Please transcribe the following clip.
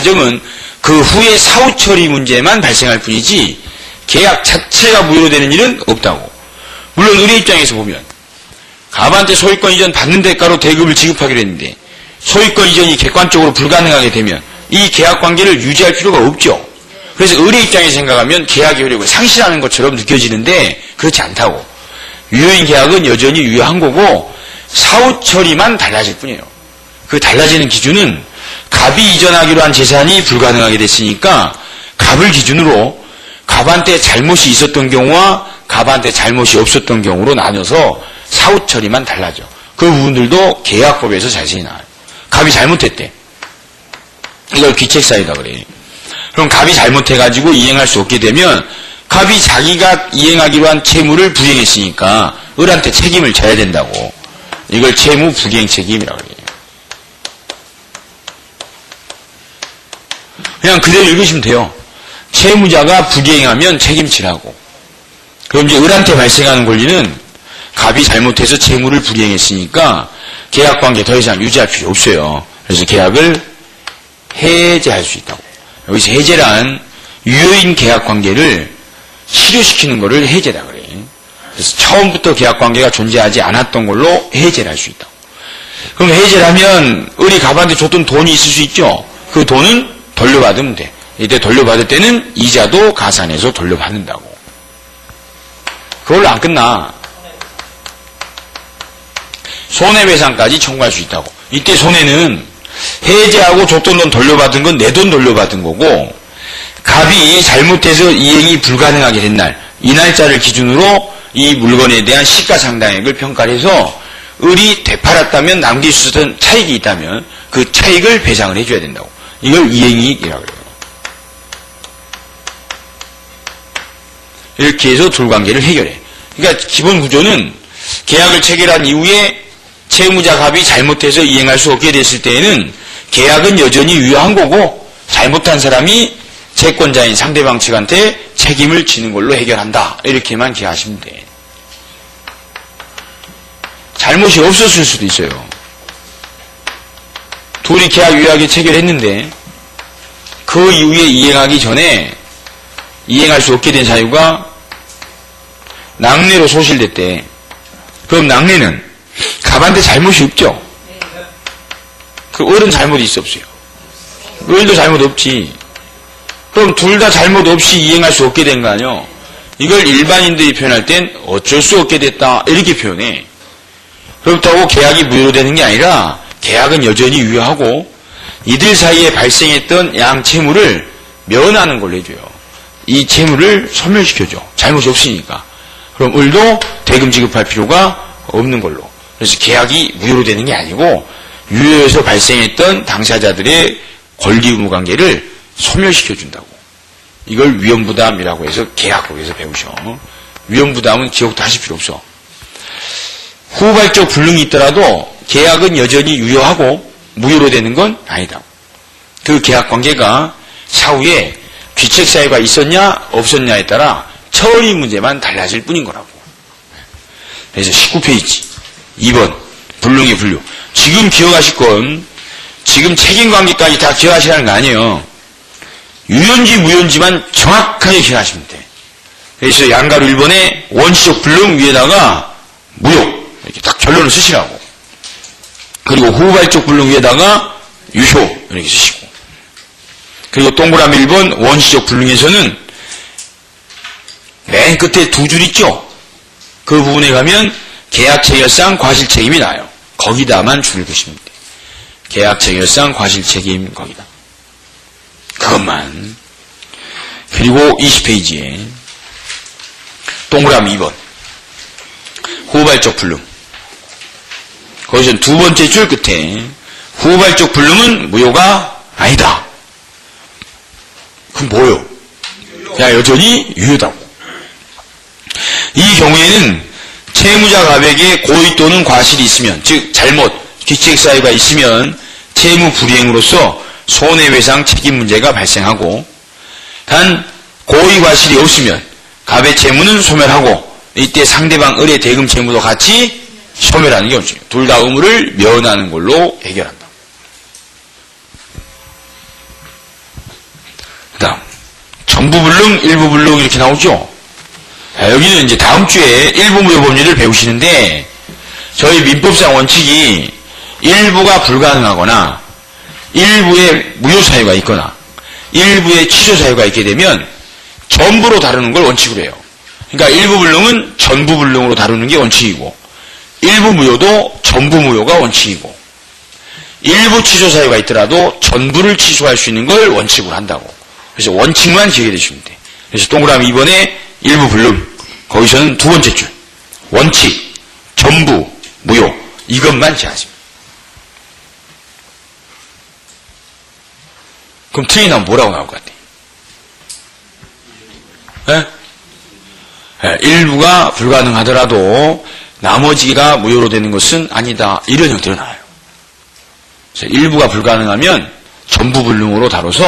과정은 그 후에 사후 처리 문제만 발생할 뿐이지 계약 자체가 무효로 되는 일은 없다고. 물론 의뢰 입장에서 보면 갑한테 소유권 이전 받는 대가로 대금을 지급하기로 했는데 소유권 이전이 객관적으로 불가능하게 되면 이 계약 관계를 유지할 필요가 없죠. 그래서 의뢰 입장에서 생각하면 계약의 효력을 상실하는 것처럼 느껴지는데 그렇지 않다고. 유효인 계약은 여전히 유효한 거고 사후 처리만 달라질 뿐이에요. 그 달라지는 기준은 갑이 이전하기로 한 재산이 불가능하게 됐으니까 갑을 기준으로 갑한테 잘못이 있었던 경우와 갑한테 잘못이 없었던 경우로 나눠서 사후 처리만 달라져. 그 부분들도 계약법에서 자세히 나와요. 갑이 잘못했대. 이걸 귀책사유다 그래. 그럼 갑이 잘못해가지고 이행할 수 없게 되면 갑이 자기가 이행하기로 한 채무를 불이행했으니까 을한테 책임을 져야 된다고. 이걸 채무 불이행 책임이라고 그래요. 그냥 그대로 읽으시면 돼요. 채무자가 불이행하면 책임지라고. 그럼 이제 을한테 발생하는 권리는 갑이 잘못해서 채무를 불이행했으니까 계약관계 더 이상 유지할 필요 없어요. 그래서 계약을 해제할 수 있다고. 여기서 해제란 유효인 계약관계를 실효시키는 것을 해제다 그래. 그래서 처음부터 계약관계가 존재하지 않았던 걸로 해제를 할 수 있다고. 그럼 해제를 하면 을이 갑한테 줬던 돈이 있을 수 있죠. 그 돈은 돌려받으면 돼. 이때 돌려받을 때는 이자도 가산해서 돌려받는다고. 그걸로 안 끝나. 손해배상까지 청구할 수 있다고. 이때 손해는 해제하고 줬던 돈 돌려받은 건 내 돈 돌려받은 거고, 갑이 잘못해서 이행이 불가능하게 된 날, 이 날짜를 기준으로 이 물건에 대한 시가상당액을 평가를 해서 을이 되팔았다면 남길 수 있었던 차익이 있다면 그 차익을 배상을 해줘야 된다고. 이걸 이행이익이라고 해요. 이렇게 해서 둘관계를 해결해. 그러니까 기본 구조는 계약을 체결한 이후에 채무자 갑이 잘못해서 이행할 수 없게 됐을 때에는 계약은 여전히 유효한 거고 잘못한 사람이 채권자인 상대방 측한테 책임을 지는 걸로 해결한다. 이렇게만 기하시면 돼. 잘못이 없었을 수도 있어요. 둘이 계약 유효하게 체결했는데 그 이후에 이행하기 전에 이행할 수 없게 된 사유가 낙례로 소실됐대. 그럼 낙례는 갑한테 잘못이 없죠? 그 을은 잘못이 있어 없어요? 을도 잘못 없지. 그럼 둘 다 잘못 없이 이행할 수 없게 된 거 아니요? 이걸 일반인들이 표현할 땐 어쩔 수 없게 됐다 이렇게 표현해. 그렇다고 계약이 무효로 되는 게 아니라 계약은 여전히 유효하고 이들 사이에 발생했던 양 채무를 면하는 걸로 해줘요. 이 채무를 소멸시켜줘. 잘못이 없으니까. 그럼 을도 대금 지급할 필요가 없는 걸로. 그래서 계약이 무효로 되는 게 아니고 유효해서 발생했던 당사자들의 권리 의무 관계를 소멸시켜준다고. 이걸 위험부담이라고 해서 계약법에서 배우셔. 위험부담은 기억도 하실 필요 없어. 후발적 불능이 있더라도 계약은 여전히 유효하고 무효로 되는 건 아니다. 그 계약관계가 사후에 귀책사유가 있었냐 없었냐에 따라 처리 문제만 달라질 뿐인 거라고. 그래서 19페이지 2번 불능의 분류. 지금 기억하실 건 지금 책임관계까지 다 기억하시라는 거 아니에요. 유효인지 무효인지만 정확하게 기억하시면 돼. 그래서 양가로 1번에 원시적 불능 위에다가 무효 이렇게 딱 결론을 쓰시라고. 그리고 후발적 불능 위에다가 유효 이렇게 쓰시고. 그리고 동그라미 1번 원시적 불능에서는 맨 끝에 두 줄 있죠. 그 부분에 가면 계약체결상 과실책임이 나요. 거기다만 줄을 그시면 돼. 계약체결상 과실책임 거기다. 그것만. 그리고 20페이지에 동그라미 2번 후발적 불능. 거기서 두 번째 줄 끝에 후발적 불능은 무효가 아니다. 그럼 뭐요? 야, 여전히 유효다고. 이 경우에는 채무자 갑에게 고의 또는 과실이 있으면, 즉 잘못, 귀책사유가 있으면 채무 불이행으로서 손해배상 책임 문제가 발생하고, 단 고의 과실이 없으면 갑의 채무는 소멸하고 이때 상대방 을의 대금 채무도 같이 소멸하는 게 없죠. 둘 다 의무를 면하는 걸로 해결한다. 전부 불능, 일부 불능 이렇게 나오죠. 여기는 이제 다음 주에 일부 무효 법률을 배우시는데 저희 민법상 원칙이 일부가 불가능하거나 일부의 무효 사유가 있거나 일부의 취소 사유가 있게 되면 전부로 다루는 걸 원칙으로 해요. 그러니까 일부 불능은 전부 불능으로 다루는 게 원칙이고 일부 무효도 전부 무효가 원칙이고 일부 취소 사유가 있더라도 전부를 취소할 수 있는 걸 원칙으로 한다고. 그래서 원칙만 기억해 두시면 돼. 그래서 동그라미 2번에 일부 불능, 거기서는 두 번째 줄 원칙, 전부, 무효 이것만 제하십니다. 그럼 틀리면 뭐라고 나올 것 같아요? 일부가 불가능하더라도 나머지가 무효로 되는 것은 아니다. 이런 형태로 나와요. 일부가 불가능하면 전부 불능으로 다뤄서